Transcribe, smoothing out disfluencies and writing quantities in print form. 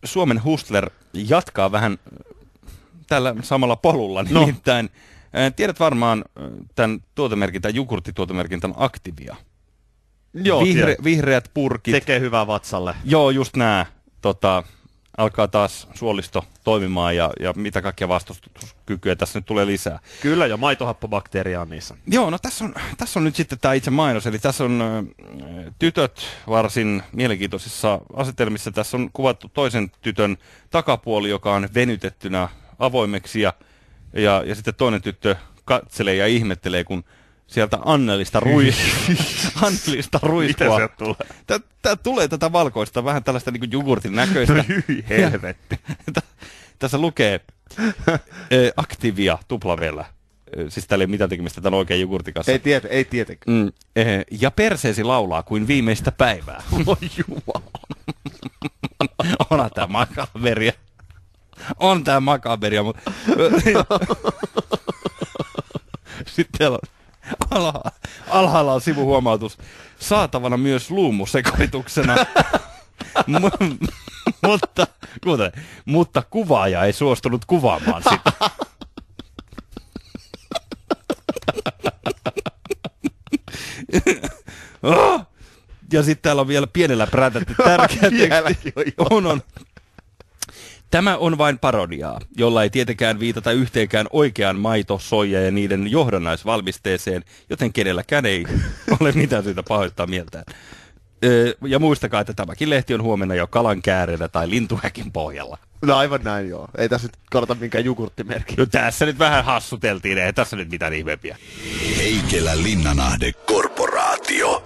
Suomen Hustler jatkaa vähän tällä samalla polulla, nimittäin tiedät varmaan tämän tuotemerkin, tämän jogurttituotemerkin, tämän Activia. Joo, vihreät purkit. Tekee hyvää vatsalle. Joo, just nää. Alkaa taas suolisto toimimaan ja mitä kaikkia vastustuskykyä tässä nyt tulee lisää. Kyllä, ja maitohappobakteeria on niissä. Joo, no tässä on nyt sitten tämä itse mainos, eli tässä on tytöt varsin mielenkiintoisissa asetelmissa. Tässä on kuvattu toisen tytön takapuoli, joka on venytettynä avoimeksi ja sitten toinen tyttö katselee ja ihmettelee, kun sieltä Annelista ruiskua. Mitä sieltä tulee? Tää tulee tätä valkoista, vähän tällaista niin kuin jogurtin näköistä. Helvetti. Tässä lukee Activia tuplavellä. Siis täällä ei ole mitään tekemistä tämän oikein jogurtin kanssa. Ei tietenkään. Ja perseesi laulaa kuin viimeistä päivää. Oi jumala. Onhan tää makaberia. On tää makaberia, mutta sitten täällä on alhaalla on sivuhuomautus. Saatavana myös luumusekoituksena. mutta kuvaaja ei suostunut kuvaamaan sitä. Ja sitten täällä on vielä pienellä prätätty tärkeä teksti. On. Tämä on vain parodiaa, jolla ei tietenkään viitata yhteenkään oikeaan maito, soija ja niiden johdannaisvalmisteeseen, joten kenelläkään ei ole mitään syytä pahoittaa mieltään. Ja muistakaa, että tämäkin lehti on huomenna jo kalan kääreenä tai lintuhäkin pohjalla. No aivan näin, joo. Ei tässä nyt kannata minkään jogurttimerkki. No tässä nyt vähän hassuteltiin, ei tässä nyt mitään ihmeempiä. Heikelä Linnanahde Korporaatio.